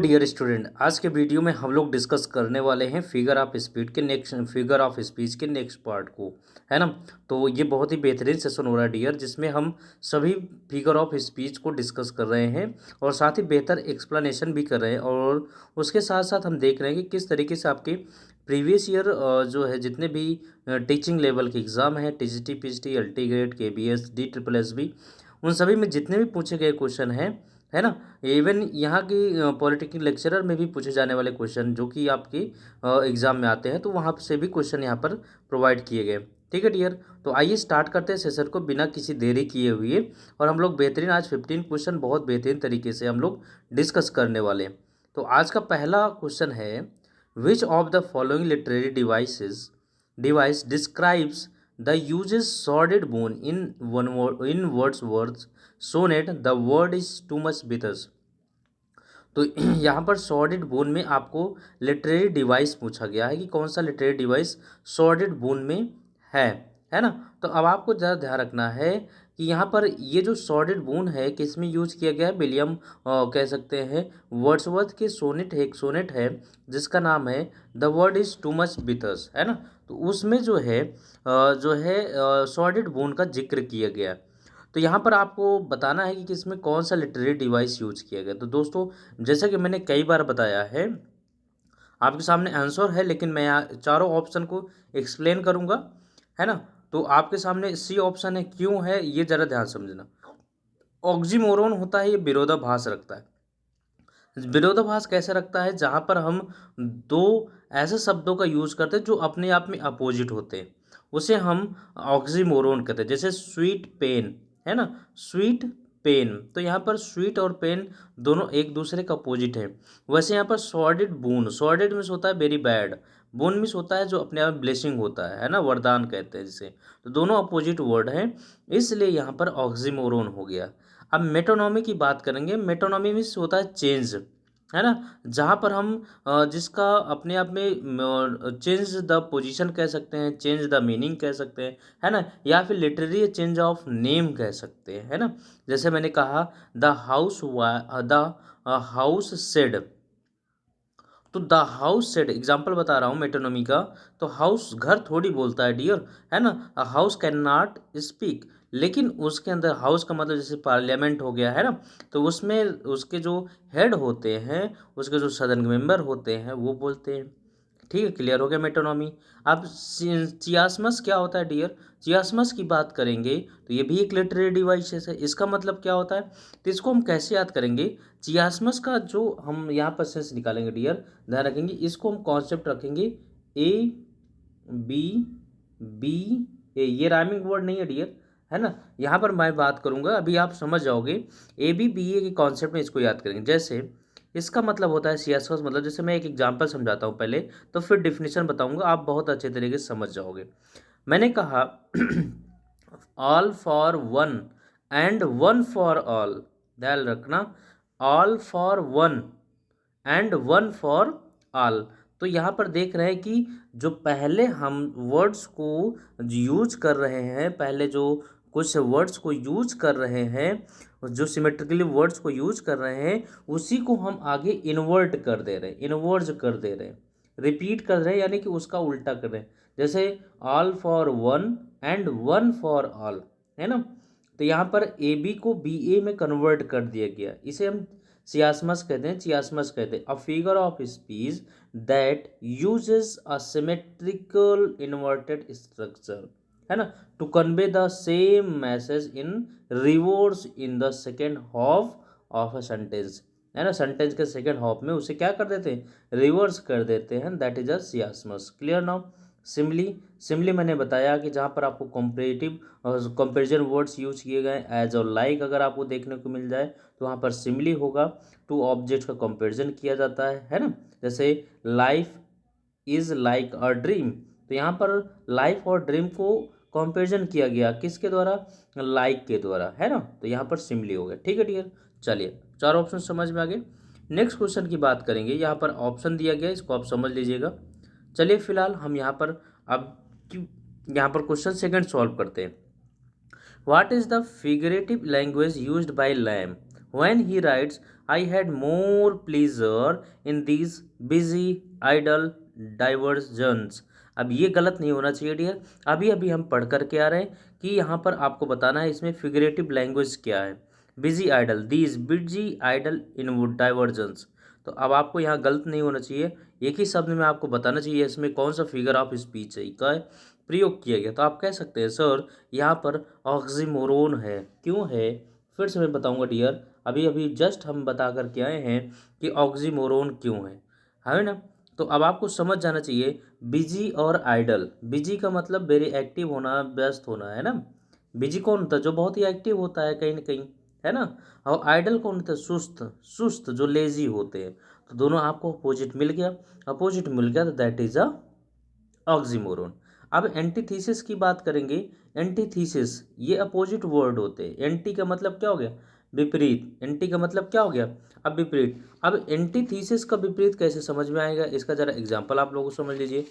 Dear student, आज के video में हम लोग डिस्कस करने वाले हैं फिगर ऑफ स्पीच के नेक्स्ट पार्ट को, है ना। तो ये बहुत ही बेहतरीन सेशन हो रहा है डियर, जिसमें हम सभी फिगर ऑफ स्पीच को डिस्कस कर रहे हैं और साथ ही बेहतर एक्सप्लेनेशन भी कर रहे हैं। और उसके साथ साथ हम देख रहे हैं कि किस तरीके से आपके प्रीवियस ईयर जो है जितने भी टीचिंग लेवल के एग्ज़ाम हैं, TGT, PGT, LT grade, KVS, D triple S B, उन सभी में जितने भी पूछे गए क्वेश्चन हैं, है ना। इवन यहाँ की पॉलिटेक्निक लेक्चरर में भी पूछे जाने वाले क्वेश्चन जो कि आपके एग्ज़ाम में आते हैं, तो वहाँ से भी क्वेश्चन यहाँ पर प्रोवाइड किए गए। ठीक है डियर, तो आइए स्टार्ट करते हैं सेशन को बिना किसी देरी किए हुए। और हम लोग बेहतरीन आज 15 क्वेश्चन बहुत बेहतरीन तरीके से हम लोग डिस्कस करने वाले हैं। तो आज का पहला क्वेश्चन है, which of the following literary device describes the uses sordid boon in Wordsworth sonnet the world is too much with us. तो यहाँ पर सॉर्डेड बोन में आपको लिटरेरी डिवाइस पूछा गया है कि कौन सा लिटरेरी डिवाइस सॉर्डेड बोन में है ना। तो अब आपको ज़रा ध्यान रखना है कि यहाँ पर ये जो सॉर्डेड बोन है किस में यूज किया गया है। विलियम कह सकते हैं वर्ड्सवर्थ के सोनेट है, एक सोनेट है जिसका नाम है the world is too much with us, है ना। तो उसमें जो है सॉर्डेड बोन का जिक्र किया गया है। तो यहाँ पर आपको बताना है कि इसमें कौन सा लिटरेरी डिवाइस यूज किया गया। तो दोस्तों, जैसा कि मैंने कई बार बताया है, आपके सामने आंसर है, लेकिन मैं यहाँ चारों ऑप्शन को एक्सप्लेन करूँगा, है ना। तो आपके सामने सी ऑप्शन है, क्यों है ये ज़रा ध्यान समझना। ऑक्सीमोरोन होता है, ये विरोधाभास रखता है। विरोधाभास कैसे रखता है, जहाँ पर हम दो ऐसे शब्दों का यूज करते हैं जो अपने आप में अपोजिट होते हैं, उसे हम ऑक्सीमोरोन कहते हैं। जैसे स्वीट पेन, है ना, स्वीट पेन। तो यहाँ पर स्वीट और पेन दोनों एक दूसरे का अपोजिट है। वैसे यहाँ पर सॉर्डेड बोन, सॉर्डेड मीन्स होता है वेरी बैड, बोन मीन्स होता है जो अपने आप ब्लेसिंग होता है ना, वरदान कहते हैं जिसे। तो दोनों अपोजिट वर्ड हैं, इसलिए यहाँ पर ऑक्सीमोरोन हो गया। अब मेटोनॉमी की बात करेंगे। मेटोनॉमी मीन्स होता है चेंज, है ना, जहाँ पर हम जिसका अपने आप में चेंज द पोजीशन कह सकते हैं, चेंज द मीनिंग कह सकते हैं, है ना, या फिर लिटरेरी चेंज ऑफ नेम कह सकते हैं, है ना। जैसे मैंने कहा द हाउस सेड, तो द हाउस सेड एग्जाम्पल बता रहा हूँ मेटोनॉमी का। तो हाउस घर थोड़ी बोलता है डियर, है ना। हाउस कैन नॉट स्पीक, लेकिन उसके अंदर हाउस का मतलब जैसे पार्लियामेंट हो गया, है ना। तो उसमें उसके जो हेड होते हैं, उसके जो सदन मेंबर होते हैं, वो बोलते हैं। ठीक है, क्लियर हो गया मेटोनॉमी। अब चियास्मस क्या होता है डियर, चियास्मस की बात करेंगे तो ये भी एक लिटरेरी डिवाइस है। इसका मतलब क्या होता है, तो इसको हम कैसे याद करेंगे। चियास्मस का जो हम यहाँ पर सेंस निकालेंगे डियर, ध्यान रखेंगे, इसको हम कॉन्सेप्ट रखेंगे ए बी बी ए। ये राइमिंग वर्ड नहीं है डियर, है ना। यहाँ पर मैं बात करूँगा, अभी आप समझ जाओगे। ए बी बी ए के कॉन्सेप्ट में इसको याद करेंगे। जैसे इसका मतलब होता है सियासत, मतलब जैसे मैं एक एग्जांपल समझाता हूँ पहले, तो फिर डिफिनेशन बताऊंगा, आप बहुत अच्छे तरीके से समझ जाओगे। मैंने कहा all for one and one for all, ध्यान रखना, all for one and one for all. तो यहाँ पर देख रहे हैं कि जो पहले हम वर्ड्स को यूज कर रहे हैं, पहले जो कुछ वर्ड्स को यूज कर रहे हैं, जो सिमेट्रिकली वर्ड्स को यूज कर रहे हैं, उसी को हम आगे इन्वर्ट कर दे रहे हैं, इन्वर्ज कर दे रहे हैं, रिपीट कर रहे हैं, यानी कि उसका उल्टा कर रहे हैं। जैसे all for one and one for all, है ना। तो यहाँ पर ए बी को बी ए में कन्वर्ट कर दिया गया, इसे हम चियास्मस कहते हैं, चियास्मस कहते हैं। A figure of speech that uses a symmetrical inverted structure, है ना, to convey the same message in reverse in the second half of a sentence, है ना। सेंटेंस के सेकेंड हाफ में उसे क्या कर देते हैं, रिवर्स कर देते हैं, that is a chiasmus. Clear now. Similarly मैंने बताया कि जहाँ पर आपको कॉम्परेटिव कंपेरिजन वर्ड्स यूज किए गए, एज और लाइक अगर आपको देखने को मिल जाए तो वहाँ पर सिमली होगा। टू ऑब्जेक्ट का कंपेरिजन किया जाता है ना। जैसे life is like a dream, तो यहाँ पर लाइफ और ड्रीम को कंपेरिजन किया गया, किसके द्वारा, लाइक के द्वारा, है ना। तो यहाँ पर सिमली हो गया। ठीक है डियर, चलिए चार ऑप्शन समझ में आ गए। नेक्स्ट क्वेश्चन की बात करेंगे। यहाँ पर ऑप्शन दिया गया, इसको आप समझ लीजिएगा। चलिए फिलहाल हम यहाँ पर अब यहाँ पर क्वेश्चन सेकंड सॉल्व करते हैं। What is the figurative language used by Lamb when he writes I had more pleasure in these busy idle diversions. अब ये गलत नहीं होना चाहिए डियर। अभी अभी हम पढ़ करके आ रहे हैं कि यहाँ पर आपको बताना है इसमें फिगरेटिव लैंग्वेज क्या है। Busy idle, these busy idle in diversions. तो अब आपको यहाँ गलत नहीं होना चाहिए, एक ही शब्द में आपको बताना चाहिए इसमें कौन सा फिगर ऑफ स्पीच है का प्रयोग किया गया। तो आप कह सकते हैं सर यहाँ पर ऑक्सीमोरोन है। क्यों है, फिर से मैं बताऊंगा डियर। अभी अभी जस्ट हम बता करके आए हैं कि ऑक्सीमोरोन क्यों है ना। तो अब आपको समझ जाना चाहिए बिजी और आइडल। बिजी का मतलब वेरी एक्टिव होना, व्यस्त होना, है ना। बिजी कौन होता है, जो बहुत ही एक्टिव होता है कहीं ना कहीं, है ना। और आइडल कौन होता है, सुस्त, सुस्त जो लेजी होते हैं। तो दोनों आपको अपोजिट मिल गया, अपोजिट मिल गया तो दैट इज अ ऑक्सीमोरोन। अब एंटीथीसिस की बात करेंगे। एंटीथीसिस ये अपोजिट वर्ड होते हैं। एंटी का मतलब क्या हो गया, विपरीत। एंटी का मतलब क्या हो गया, अब विपरीत। अब एंटीथीसिस का विपरीत कैसे समझ में आएगा, इसका जरा एग्जांपल आप लोगों को समझ लीजिए,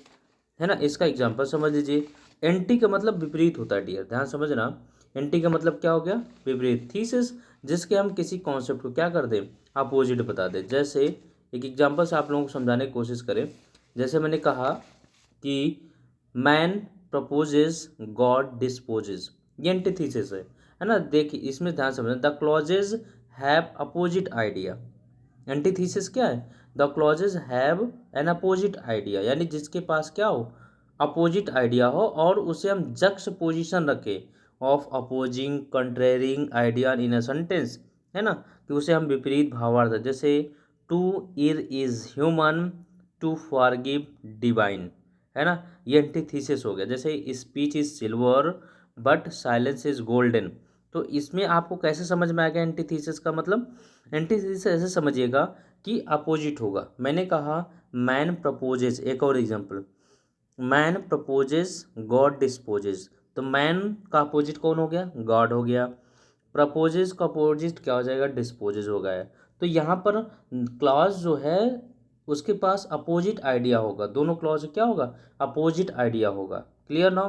है ना। इसका एग्जांपल समझ लीजिए। एंटी का मतलब विपरीत होता है डियर, ध्यान समझना। एंटी का मतलब क्या हो गया, विपरीत। थीसिस जिसके हम किसी कॉन्सेप्ट को क्या कर दें, अपोजिट बता दें। जैसे एक एग्जांपल से आप लोगों को समझाने की कोशिश करें। जैसे मैंने कहा कि मैन प्रपोजेज गॉड डिस्पोजेज, ये एंटीथीसिस है ना। देखिए इसमें ध्यान समझना, the clauses have opposite idea. Antithesis क्या है, the clauses have an opposite idea, यानी जिसके पास क्या हो, अपोजिट आइडिया हो, और उसे हम जक्स पोजिशन रखें of opposing contrasting idea in a sentence, है ना। कि उसे हम विपरीत भावार्थ, जैसे to err is human, to forgive divine, है ना। ये एंटीथीसिस हो गया। जैसे speech is silver but silence is golden. तो इसमें आपको कैसे समझ में आएगा एंटीथीसिस का मतलब, एंटीथीसिस ऐसे समझिएगा कि अपोजिट होगा। मैंने कहा मैन प्रपोजेज, एक और example, man proposes God disposes. तो मैन का अपोजिट कौन हो गया, गॉड हो गया। प्रपोजेज का अपोजिट क्या हो जाएगा, डिस्पोजेज हो गया। तो यहाँ पर क्लॉज जो है उसके पास अपोजिट आइडिया होगा, दोनों क्लॉज क्या होगा, अपोजिट आइडिया होगा। क्लियर ना।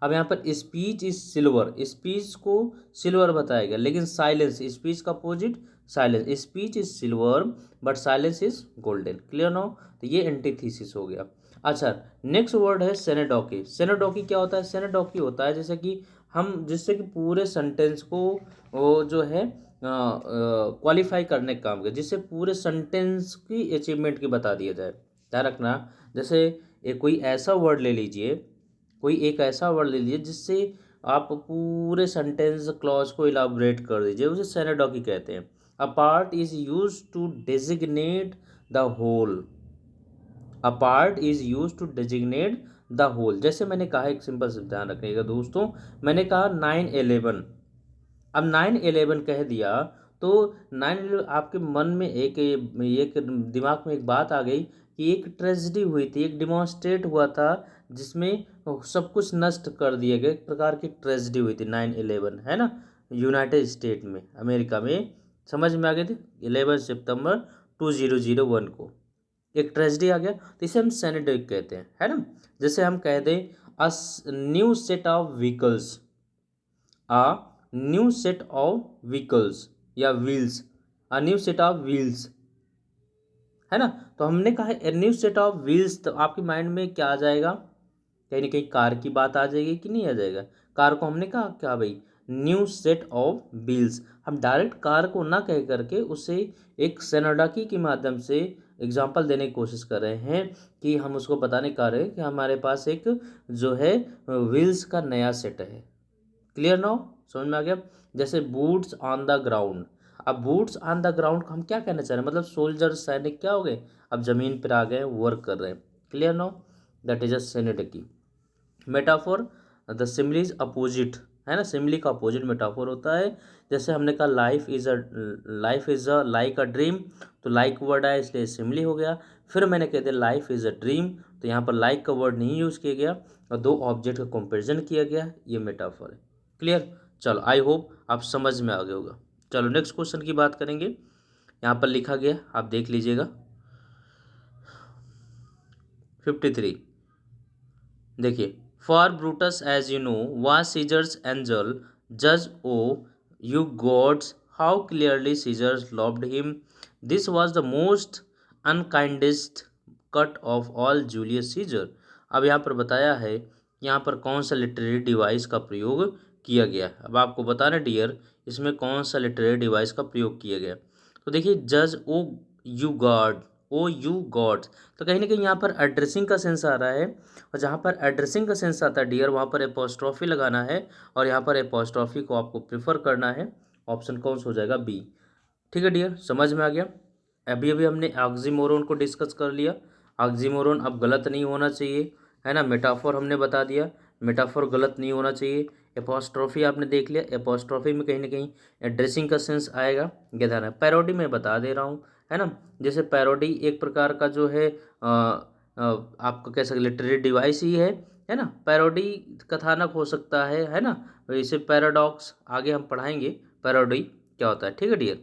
अब यहाँ पर स्पीच इज सिल्वर, स्पीच को सिल्वर बताया गया, लेकिन साइलेंस, स्पीच का opposite silence. Speech is silver but silence is golden. Clear ना। तो ये एंटीथीसिस हो गया। अच्छा, नेक्स्ट वर्ड है सेनेडोकी। सेनेडोकी क्या होता है, सेनेडोकी होता है जैसे कि हम, जिससे कि पूरे सेंटेंस को वो जो है क्वालिफाई करने का काम किया, जिससे पूरे सेंटेंस की अचीवमेंट की बता दिया जाए। ध्यान रखना, जैसे एक कोई ऐसा वर्ड ले लीजिए, कोई एक ऐसा वर्ड ले लीजिए जिससे आप पूरे सेंटेंस क्लॉज को इलाबोरेट कर दीजिए, उसे सेनेडोकी कहते हैं। A part is use to designate the whole, a part is use to designate the whole. जैसे मैंने कहा, एक सिंपल से ध्यान रखिएगा दोस्तों, मैंने कहा 9/11। अब 9/11 कह दिया तो 9/11 आपके मन में एक दिमाग में एक बात आ गई कि एक ट्रेजिडी हुई थी, एक डिमॉन्स्ट्रेट हुआ था जिसमें सब कुछ नष्ट कर दिया गया, एक प्रकार की ट्रेजिडी हुई थी 9/11, है ना। यूनाइटेड स्टेट में, अमेरिका में, समझ में आ गई थी। 11 सितंबर 2001 को एक ट्रेजिडी आ गया, तो इसे हम सैनिक कहते हैं, है ना। जैसे हम कह दें a new set of vehicles, a new set of vehicles या wheels, a new set of wheels, है ना। तो हमने कहा है न्यू सेट ऑफ व्हील्स, तो आपके माइंड में क्या आ जाएगा, कहीं ना कहीं कार की बात आ जाएगी कि नहीं आ जाएगा। कार को हमने कहा क्या भाई, न्यू सेट ऑफ व्हील्स। हम डायरेक्ट कार को ना कह करके उसे एक सेनोडाकी के माध्यम से एग्जाम्पल देने की कोशिश कर रहे हैं, कि हम उसको बताने का रहे हैं कि हमारे पास एक जो है व्हील्स का नया सेट है। क्लियर नाउ, समझ में आ गया। जैसे बूट्स ऑन द ग्राउंड। अब बूट्स ऑन द ग्राउंड को हम क्या कहना चाह रहे हैं, मतलब सोल्जर, सैनिक क्या हो गए, अब जमीन पर आ गए, वर्क कर रहे हैं। Clear now, that is a synecdoche metaphor. The simile is opposite, है ना। सिमिली का अपोजिट मेटाफोर होता है। जैसे हमने कहा life is a like a dream, तो लाइक वर्ड आया इसलिए सिमिली हो गया। फिर मैंने कह दिया लाइफ इज अ ड्रीम, तो यहाँ पर लाइक का वर्ड नहीं यूज किया गया और दो ऑब्जेक्ट का कंपेरिजन किया गया, ये मेटाफोर है। क्लियर। चलो, आई होप आप समझ में आ गया होगा। चलो नेक्स्ट क्वेश्चन की बात करेंगे। यहाँ पर लिखा गया, आप देख लीजिएगा 53। देखिए, for Brutus as you know was Caesar's angel जज O you gods how clearly Caesar loved him, this was the most unkindest cut of all Julius Caesar. अब यहाँ पर बताया है यहाँ पर कौन सा लिटरेरी डिवाइस का प्रयोग किया गया है। अब आपको बताना डियर इसमें कौन सा लिटरेरी डिवाइस का प्रयोग किया गया। तो देखिए जज ओ यू गॉड्स, तो कहीं ना कहीं यहाँ पर एड्रेसिंग का सेंस आ रहा है, और जहाँ पर एड्रेसिंग का सेंस आता है डियर वहाँ पर एपोस्ट्रॉफी लगाना है, और यहाँ पर एपोस्ट्रॉफी को आपको प्रेफर करना है। ऑप्शन कौन सा हो जाएगा, बी। ठीक है डियर, समझ में आ गया। अभी अभी हमने ऑक्सीमोरोन को डिस्कस कर लिया। ऑक्सीमोरोन अब गलत नहीं होना चाहिए, है ना। मेटाफोर हमने बता दिया, मेटाफोर गलत नहीं होना चाहिए। एपोस्ट्रॉफी आपने देख लिया, एपोस्ट्रॉफी में कहीं ना कहीं एड्रेसिंग का सेंस आएगा, ये ध्यान है। पैरोडी में बता दे रहा हूँ, है ना। जैसे पैरोडी एक प्रकार का जो है आपको कह सकते लिटरेरी डिवाइस ही है ना। पैरोडी कथानक हो सकता है ना। इसे पैराडॉक्स आगे हम पढ़ाएंगे पैरोडी क्या होता है। ठीक है डियर,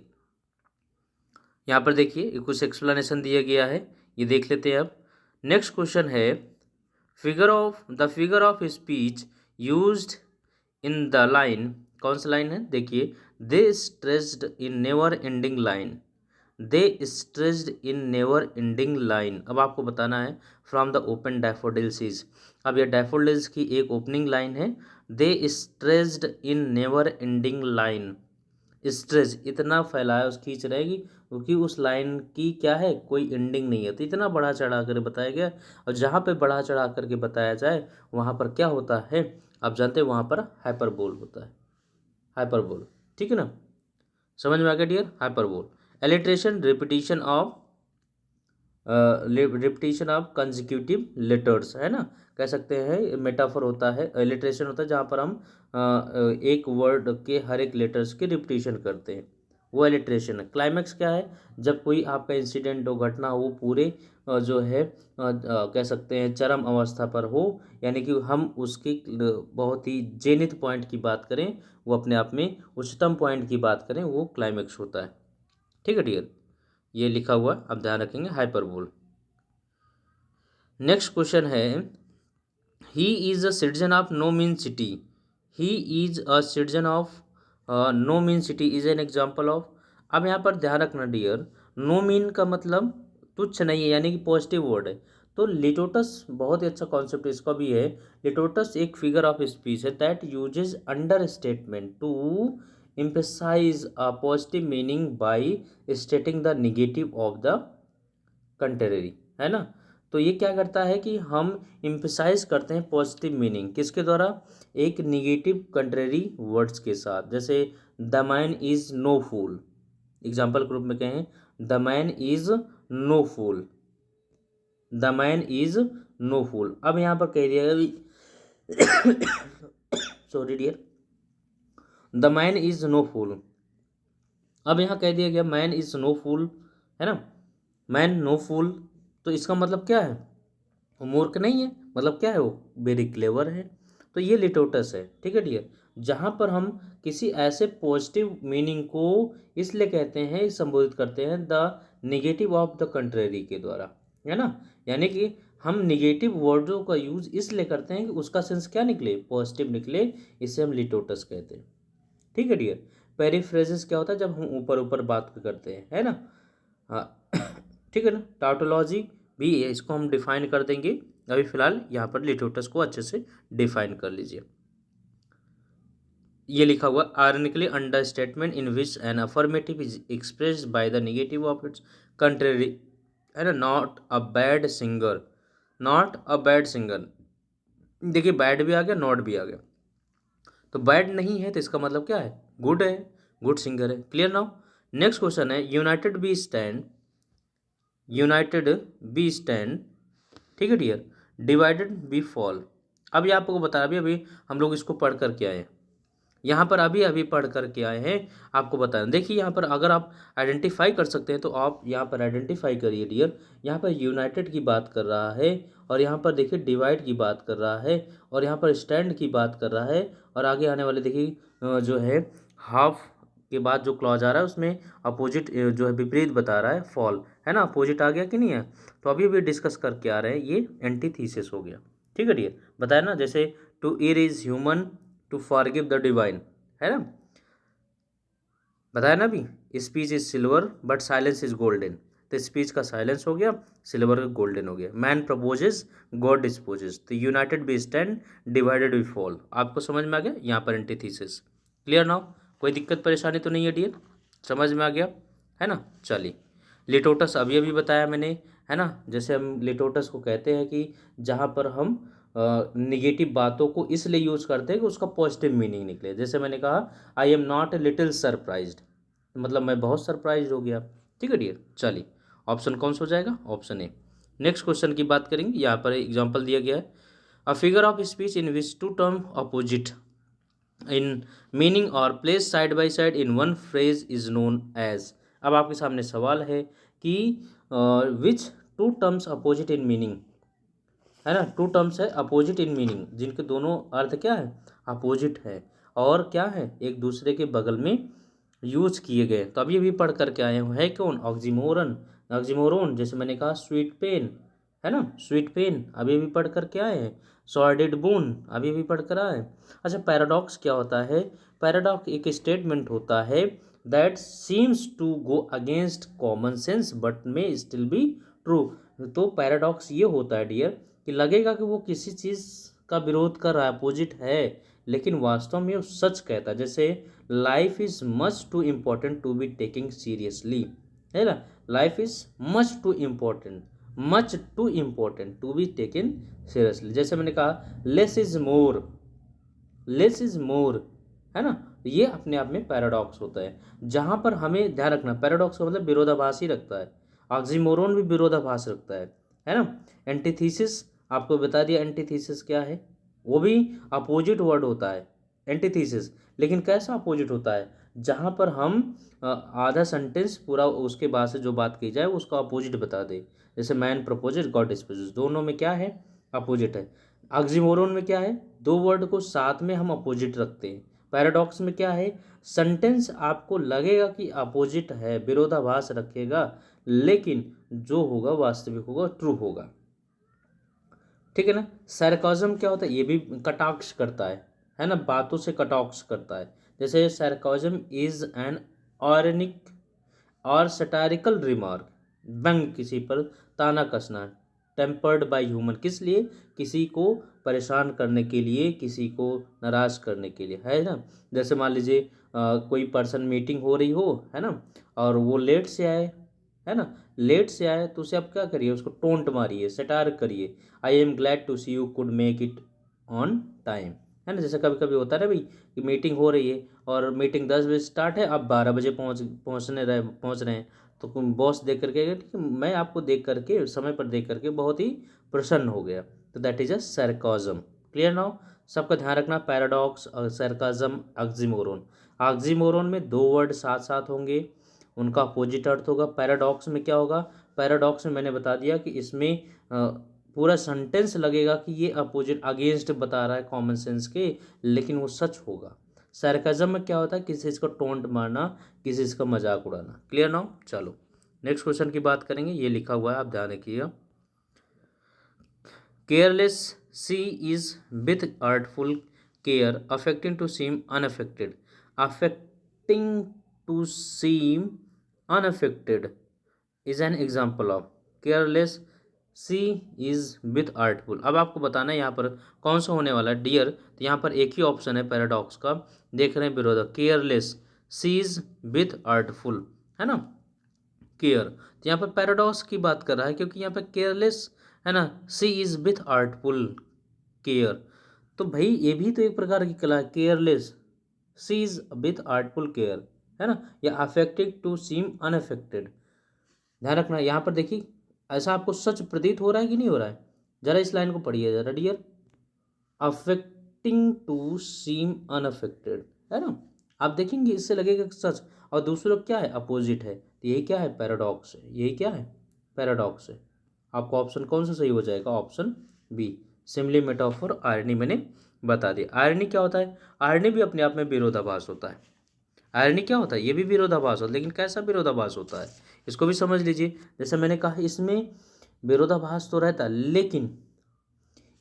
यहाँ पर देखिए कुछ एक्सप्लेनेशन दिया गया है, ये देख लेते हैं अब। नेक्स्ट क्वेश्चन है figure of speech used in the line, कौन सा लाइन है देखिए, they stretched in never ending line, they stretched in never ending line. अब आपको बताना है फ्रॉम द ओपन डैफोडिल्स। अब यह डैफोडिल्स की एक ओपनिंग लाइन है, they stretched in never ending line. Stretch इतना फैलाया उस खींच रहेगी क्योंकि उस लाइन की क्या है, कोई एंडिंग नहीं है, तो इतना बढ़ा चढ़ा कर बताया गया। और जहाँ पे बढ़ा चढ़ा करके बताया जाए वहाँ पर क्या होता है, आप जानते हैं वहाँ पर हाइपरबोल होता है, हाइपरबोल। ठीक है ना, समझ में आ गया dear, hyperbole. Alliteration repetition of consecutive letters, है ना, कह सकते हैं मेटाफर होता है। एलिट्रेशन होता है जहाँ पर हम एक वर्ड के हर एक लेटर्स की रिपीटिशन करते हैं, वो एलिट्रेशन है। क्लाइमैक्स क्या है, जब कोई आपका इंसिडेंट हो, घटना हो, पूरे जो है कह सकते हैं चरम अवस्था पर हो, यानी कि हम उसकी बहुत ही जेनिथ पॉइंट की बात करें, वो अपने आप में उच्चतम पॉइंट की बात करें, वो क्लाइमैक्स होता है। ठीक है डियर, ये लिखा हुआ अब ध्यान रखेंगे, हाइपरबोल। नेक्स्ट क्वेश्चन है he is a citizen of no mean city, he is a citizen of no mean city is an example of. अब यहाँ पर ध्यान रखना डियर, नो मीन का मतलब तुच्छ नहीं है, यानी कि पॉजिटिव वर्ड है। तो लिटोटस बहुत ही अच्छा कॉन्सेप्ट इसका भी है। लिटोटस एक फिगर ऑफ स्पीच है that uses understatement to emphasize a positive meaning by stating the negative of the contrary, है ना। तो ये क्या करता है कि हम इम्फेसाइज करते हैं पॉजिटिव मीनिंग किसके द्वारा, एक निगेटिव कंट्रेरी वर्ड्स के साथ। जैसे the man is no fool, example के रूप में कहें the man is no fool, the man is no fool. अब यहाँ पर कह दिया sorry dear, the man is no fool. अब यहाँ कह दिया गया मैन इज नो फूल, है ना, मैन नो फूल, तो इसका मतलब क्या है, वो मूर्ख नहीं है, मतलब क्या है, वो वेरी क्लेवर है। तो ये लिटोटस है। ठीक है डियर, जहाँ पर हम किसी ऐसे पॉजिटिव मीनिंग को इसलिए कहते हैं, संबोधित करते हैं the negative of the contrary के द्वारा, है ना। यानी कि हम निगेटिव वर्डों का यूज इसलिए करते हैं कि उसका सेंस क्या निकले, पॉजिटिव निकले, इसे हम लिटोटस कहते हैं। ठीक है डियर, पेरिफ्रेजिस क्या होता है, जब हम ऊपर ऊपर बात करते हैं, है ना। हाँ ठीक है ना। टाउटोलॉजी भी है, इसको हम डिफाइन कर देंगे। अभी फिलहाल यहाँ पर लिटोटस को अच्छे से डिफाइन कर लीजिए। ये लिखा हुआ ironically under statement in which N affirmative is expressed by the negative of its contrary, है ना। Not a bad singer, not a bad singer, देखिए बैड भी आ गया, नॉट भी आ गया, तो बैड नहीं है तो इसका मतलब क्या है, गुड है, गुड सिंगर है। Clear now. नेक्स्ट क्वेश्चन है united be stand, united be stand, ठीक है डियर, डिवाइडेड बी फॉल। अब ये आपको बता, अभी अभी हम लोग इसको पढ़ करके आए हैं, यहाँ पर अभी अभी पढ़ करके आए हैं, आपको बताएं। देखिए यहाँ पर अगर आप आइडेंटिफाई कर सकते हैं तो आप यहाँ पर आइडेंटिफाई करिए डियर। यहाँ पर यूनाइटेड की बात कर रहा है, और यहाँ पर देखिए डिवाइड की बात कर रहा है, और यहाँ पर स्टैंड की बात कर रहा है, और आगे आने वाले देखिए जो है हाफ के बाद जो क्लॉज आ रहा है उसमें अपोजिट जो है विपरीत बता रहा है, फॉल, है ना। अपोजिट आ गया कि नहीं है, तो अभी अभी डिस्कस करके आ रहे हैं, ये एंटीथीसिस हो गया। ठीक है डियर, बताया ना, जैसे to err is human, to forgive the divine, है ना। बताया ना अभी, speech is silver but silence is golden, तो स्पीच का साइलेंस हो गया, सिल्वर का गोल्डन हो गया। मैन प्रपोजेस गॉड डिस्पोजेस, तो united we stand divided we fall. आपको समझ में आ गया यहाँ पर एंटीथीसिस। क्लियर नाउ, कोई दिक्कत परेशानी तो नहीं है डियर, समझ में आ गया है ना। चलिए, लिटोटस अभी अभी बताया मैंने, है ना। जैसे हम लिटोटस को कहते हैं कि जहाँ पर हम निगेटिव बातों को इसलिए यूज करते हैं कि उसका पॉजिटिव मीनिंग निकले। जैसे मैंने कहा, I am not a little surprised, मतलब मैं बहुत सरप्राइज हो गया। ठीक है डियर, चलिए ऑप्शन कौन सा हो जाएगा, ऑप्शन ए। नेक्स्ट क्वेश्चन की बात करेंगे, यहाँ पर एग्जांपल दिया गया है, a figure of speech in which two term opposite in meaning और place side by side in one phrase is known as. अब आपके सामने सवाल है कि which two terms opposite in meaning, है ना, टू टर्म्स है अपोजिट इन मीनिंग, जिनके दोनों अर्थ क्या है, अपोजिट है, और क्या है, एक दूसरे के बगल में यूज किए गए। तो अभी अभी पढ़ करके आए हुए हैं कौन, ऑक्सीमोरन, ऑक्सीमोरोन। जैसे मैंने कहा स्वीट पेन, है ना, स्वीट पेन अभी अभी पढ़ करके आए हैं। सॉर्डेड बून अभी अभी पढ़ कर आए। अच्छा, पैराडॉक्स क्या होता है, पैराडॉक्स एक स्टेटमेंट होता है that seems to go against common sense but may still be true. तो पैराडॉक्स ये होता है डियर कि लगेगा कि वो किसी चीज़ का विरोध कर रहा है, अपोजिट है, लेकिन वास्तव में वो सच कहता है। जैसे life is much too important to be taking seriously, है ना, life is much too important, much too important to be taken seriously. जैसे मैंने कहा less is more, less is more, है ना, ये अपने आप में पैराडॉक्स होता है। जहाँ पर हमें ध्यान रखना, पैराडॉक्स का मतलब विरोधाभास ही रखता है, ऑक्सीमोरोन भी विरोधाभास रखता है ना। एंटीथीसिस आपको बता दिया, एंटीथीसिस क्या है, वो भी अपोजिट वर्ड होता है एंटीथीसिस, लेकिन कैसा अपोजिट होता है, जहाँ पर हम आधा सेंटेंस पूरा उसके बाद से जो बात की जाए उसका अपोजिट बता दे। जैसे मैन प्रपोजेस गॉड डिस्पोजेस, दोनों में क्या है, अपोजिट है। ऑक्सीमोरोन में क्या है, दो वर्ड को साथ में हम अपोजिट रखते हैं। पैराडॉक्स में क्या है, सेंटेंस आपको लगेगा कि अपोजिट है, विरोधाभास रखेगा, लेकिन जो होगा वास्तविक होगा, ट्रू होगा। ठीक है ना। सरकाज़म क्या होता है, ये भी कटाक्ष करता है ना, बातों से कटाक्ष करता है। जैसे सरकाज़म इज एन ऑर्निक और सटारिकल रिमार्क, व्यंग, किसी पर ताना कसना, टेम्पर्ड बाय ह्यूमन, किस लिए, किसी को परेशान करने के लिए, किसी को नाराज करने के लिए, है ना। जैसे मान लीजिए कोई पर्सन मीटिंग हो रही हो, है ना, और वो लेट से आए, है ना, लेट से आए, तो उसे आप क्या करिए, उसको टोंट मारिए, सटार करिए, I am glad to see you could make it on time, है ना। जैसे कभी कभी होता है ना भाई कि मीटिंग हो रही है और मीटिंग 10 बजे स्टार्ट है, आप 12 बजे पहुँच रहे हैं, तो बॉस देख करके ठीक है, मैं आपको देख करके समय पर देख करके बहुत ही प्रसन्न हो गया, तो that is a sarcasm. Clear now, सबका ध्यान रखना, पैराडॉक्स और सरकाज़म, ऑक्सीमोरोन। ऑक्सीमोरोन में दो वर्ड साथ साथ होंगे, उनका अपोजिट अर्थ होगा। पैराडॉक्स में क्या होगा, पैराडॉक्स में मैंने बता दिया कि इसमें पूरा सेंटेंस लगेगा कि ये अपोजिट अगेंस्ट बता रहा है कॉमन सेंस के, लेकिन वो सच होगा। सरकाज़म में क्या होता है, किसी चीज़ को टोंट मारना, किसी चीज़ का मजाक उड़ाना। क्लियर नाउ, चलो नेक्स्ट क्वेश्चन की बात करेंगे, ये लिखा हुआ है, आप ध्यान रखिएगा। Careless she is with artful care affecting to seem unaffected, affecting to seem unaffected is an example of careless she is with artful. अब आपको बताना है यहाँ पर कौन सा होने वाला है डियर, तो यहाँ पर एक ही ऑप्शन है पैराडॉक्स का, देख रहे हैं विरोधक, careless she is with artful, है ना, केयर, तो यहाँ पर पैराडॉक्स की बात कर रहा है क्योंकि यहाँ पर केयरलेस, है ना, सी इज विथ आर्टफुल केयर, तो भाई ये भी तो एक प्रकार की कला है, careless she is with artful care, है ना, या अफेक्टेड टू सीम अनअफेक्टेड। ध्यान रखना यहाँ पर देखिए, ऐसा आपको सच प्रतीत हो रहा है कि नहीं हो रहा है, जरा इस लाइन को पढ़िए जरा dear, affecting to seem unaffected, है ना, आप देखेंगे इससे लगेगा कि सच, और दूसरा क्या है, अपोजिट है, तो यही क्या है, पैराडॉक्स है, यही क्या है, पैराडॉक्स है। आपको ऑप्शन कौन सा सही हो जाएगा, option B, simile metaphor irony मैंने बता दिया। आयरनी क्या होता है, आयरनी भी अपने आप में विरोधाभास होता है। आयरनी क्या होता है, ये भी विरोधाभास होता है, लेकिन कैसा विरोधाभास होता है, इसको भी समझ लीजिए। जैसे मैंने कहा इसमें विरोधाभास तो रहता है, लेकिन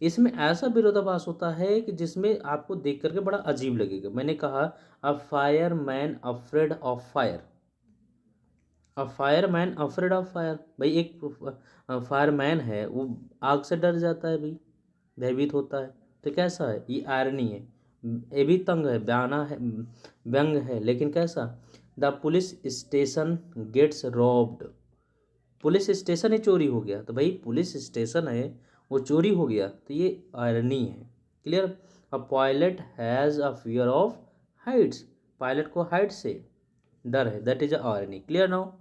इसमें ऐसा विरोधाभास होता है कि जिसमें आपको देख करके बड़ा अजीब लगेगा। मैंने कहा a fire man afraid of fire, a fire man afraid of fire, भाई एक फायरमैन है वो आग से डर जाता है भाई, भयभीत होता है। तो कैसा है ये, आयरनी है, ये भी तंग है, बयाना है, व्यंग है, लेकिन कैसा। The police station gets robbed, police station ही चोरी हो गया, तो भाई पुलिस स्टेशन है वो चोरी हो गया, तो ये आयरनी है। Clear. A pilot has a fear of Heights, pilot को हाइट से डर है, that is irony. Clear now.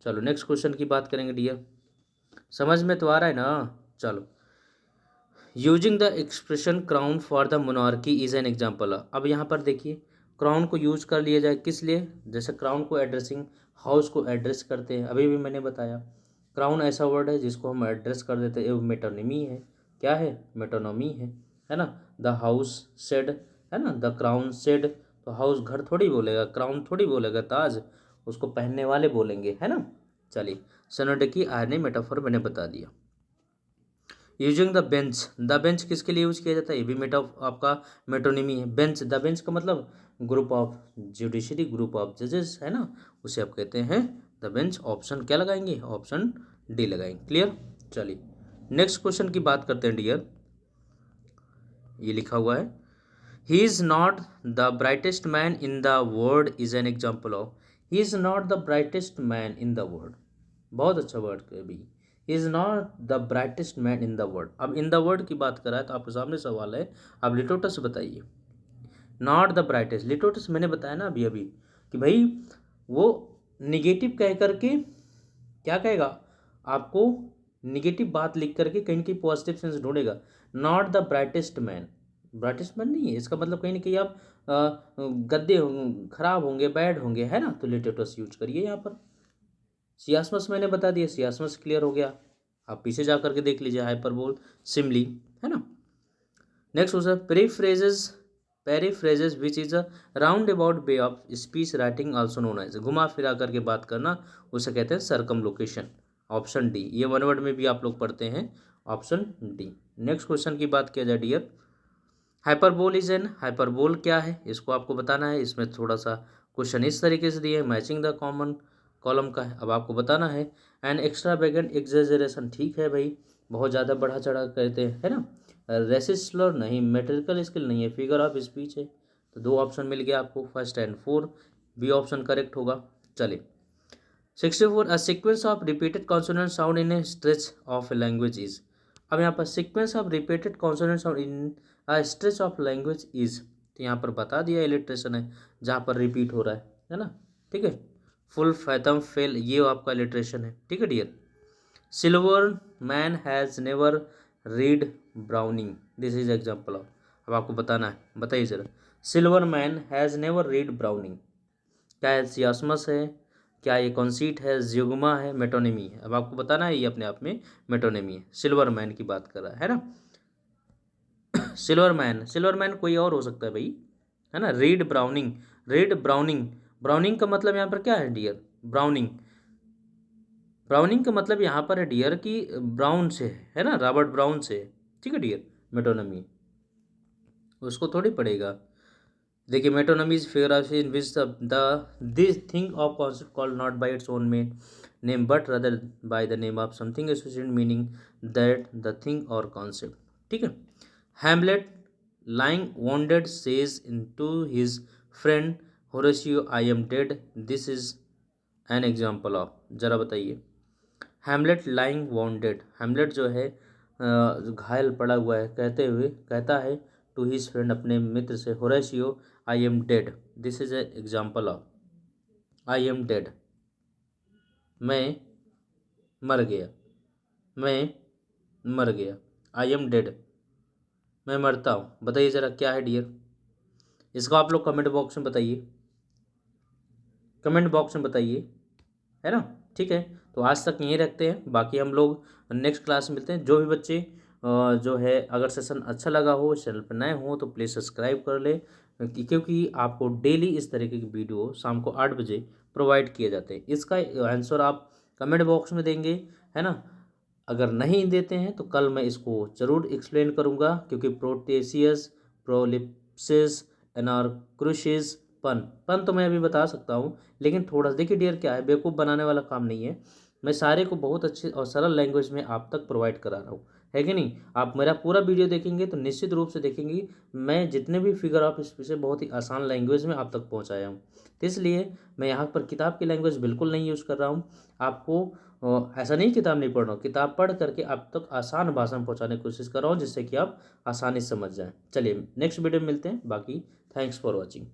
चलो नेक्स्ट क्वेश्चन की बात करेंगे डियर, समझ में तो आ रहा है ना। चलो, using the expression crown for the monarchy is an example. अब यहाँ पर देखिए क्राउन को यूज कर लिया जाए किस लिए, जैसे क्राउन को एड्रेसिंग हाउस को एड्रेस करते हैं, अभी भी मैंने बताया क्राउन ऐसा वर्ड है जिसको हम एड्रेस कर देते हैं, मेटोनिमी है। क्या है, मेटोनॉमी है ना। द हाउस सेड, है ना, द क्राउन सेड, तो हाउस घर थोड़ी बोलेगा, क्राउन थोड़ी बोलेगा, ताज उसको पहनने वाले बोलेंगे, है ना। चलिए, सनोडेकी आयरनी मेटाफोर मैंने बता दिया। Using the bench, the bench किसके लिए यूज किया जाता है, ये भी मेटा आपका मेटोनिमी है। बेंच, द बेंच का मतलब group of judiciary, group of जजेस, है ना, उसे आप कहते हैं द बेंच। ऑप्शन क्या लगाएंगे, ऑप्शन डी लगाएंगे। क्लियर। चलिए नेक्स्ट क्वेश्चन की बात करते हैं डियर, ये लिखा हुआ है he is not the brightest man in the world is an example of, he is not the brightest man in the world, बहुत अच्छा वर्ड कभी, is not the brightest man in the world. अब in the world की बात करा है तो आपके सामने सवाल है, अब लिटोटस बताइए। नॉट द ब्राइटेस्ट, लिटोटस मैंने बताया ना अभी अभी कि भाई वो निगेटिव कह करके क्या कहेगा, आपको निगेटिव बात लिख करके कहीं ना कहीं पॉजिटिव सेंस ढूंढेगा। Not the brightest man, brightest man नहीं है, इसका मतलब कहीं ना कहीं आप गद्दे खराब होंगे, बैड होंगे, है ना, तो लिटोटस यूज करिए यहाँ पर। सियासमस मैंने बता दिया, सियासमस क्लियर हो गया, आप पीछे जा करके देख लीजिए, हाइपरबोल, सिमली, है ना। Next question, periphrasis, periphrasis which is a round about way of speech writing also known as, घुमा फिरा करके बात करना उसे कहते हैं सरकमलोकेशन। ऑप्शन डी, ये वन वर्ड में भी आप लोग पढ़ते हैं, ऑप्शन डी। नेक्स्ट क्वेश्चन की बात किया जाए dear, hyperbole is an, hyperbole क्या है इसको आपको बताना है। इसमें थोड़ा सा क्वेश्चन इस तरीके से दिए है, मैचिंग द कॉमन कॉलम का है, अब आपको बताना है। एन एक्स्ट्रा वेगेंट एग्जेजरेशन, ठीक है भाई, बहुत ज़्यादा बढ़ा चढ़ा कहते हैं, है ना। रेसिस्लर नहीं, मेट्रिकल स्किल नहीं है, फिगर ऑफ स्पीच है। तो दो ऑप्शन मिल गया आपको, first and four, B option correct होगा। चलिए 64, a sequence of repeated consonant sound in a stretch of a language is. अब यहाँ पर sequence of repeated consonant sound in a stretch of language is, तो यहाँ पर बता दिया इलिट्रेशन है जहाँ पर रिपीट हो रहा है ना, ठीक है। फुल फैथम फेल, ये आपका इलिट्रेशन है, ठीक है dear. Silver man has never read Browning, this is example of, अब आपको बताना है, बताइए जरा। Silver man has never read Browning, क्या है, सियासमस है, क्या ये कॉन्सीट है, ज्यूगमा है, मेटोनिमी है, अब आपको बताना है, ये अपने आप में मेटोनिमी है। सिल्वर मैन की बात कर रहा है ना, सिल्वर मैन, सिल्वर मैन कोई और हो सकता है भाई, है ना। Read browning, read browning, browning का मतलब यहाँ पर क्या है डियर, ब्राउनिंग, ब्राउनिंग का मतलब यहाँ पर है डियर कि ब्राउन से है ना, रॉबर्ट ब्राउन से, ठीक है डियर। मेटोनमी उसको थोड़ी पड़ेगा। देखिए metonymy is figure of in which the this thing of concept called not bye its own main name but rather by the name of something associated meaning that the thing और concept, ठीक है। Hamlet lying wounded says to his friend Horatio I am dead, this is an example of, जरा बताइए। Hamlet lying bounded, Hamlet जो है घायल पड़ा हुआ है, कहते हुए कहता है टू हिज फ्रेंड, अपने मित्र से, Horatio I am dead, this is a example of, I am dead, मैं मर गया, मैं मर गया, आई एम डेड, मैं मरता हूँ। बताइए ज़रा क्या है डियर, इसको आप लोग कमेंट बॉक्स में बताइए, कमेंट बॉक्स में बताइए, है ना, ठीक है। तो आज तक यहीं रखते हैं, बाकी हम लोग नेक्स्ट क्लास में मिलते हैं। जो भी बच्चे जो है अगर सेशन अच्छा लगा हो, चैनल पर नए हो तो प्लीज़ सब्सक्राइब कर ले, क्योंकि आपको डेली इस तरीके की वीडियो शाम को 8 बजे प्रोवाइड किए जाते हैं। इसका आंसर आप कमेंट बॉक्स में देंगे, है ना। अगर नहीं देते हैं तो कल मैं इसको ज़रूर एक्सप्लेन करूँगा, क्योंकि प्रोटेसियस, प्रोलिप्सिस, एनार्क्रुशिस, पन तो मैं अभी बता सकता हूँ, लेकिन थोड़ा देखिए डियर क्या है, बेवकूफ़ बनाने वाला काम नहीं है। मैं सारे को बहुत अच्छे और सरल लैंग्वेज में आप तक प्रोवाइड करा रहा हूँ, है कि नहीं। आप मेरा पूरा वीडियो देखेंगे तो निश्चित रूप से देखेंगे मैं जितने भी फिगर ऑफ स्पीच है बहुत ही आसान लैंग्वेज में आप तक पहुँचाया हूँ। तो इसलिए मैं यहाँ पर किताब की लैंग्वेज बिल्कुल नहीं यूज़ कर रहा हूँ। आपको ऐसा नहीं किताब नहीं पढ़ रहा हूँ, किताब पढ़ करके आप तक आसान भाषा में पहुँचाने की कोशिश कर रहा हूँ, जिससे कि आप आसानी से समझ जाएँ। चलिए नेक्स्ट वीडियो में मिलते हैं, बाकी थैंक्स फॉर वॉचिंग।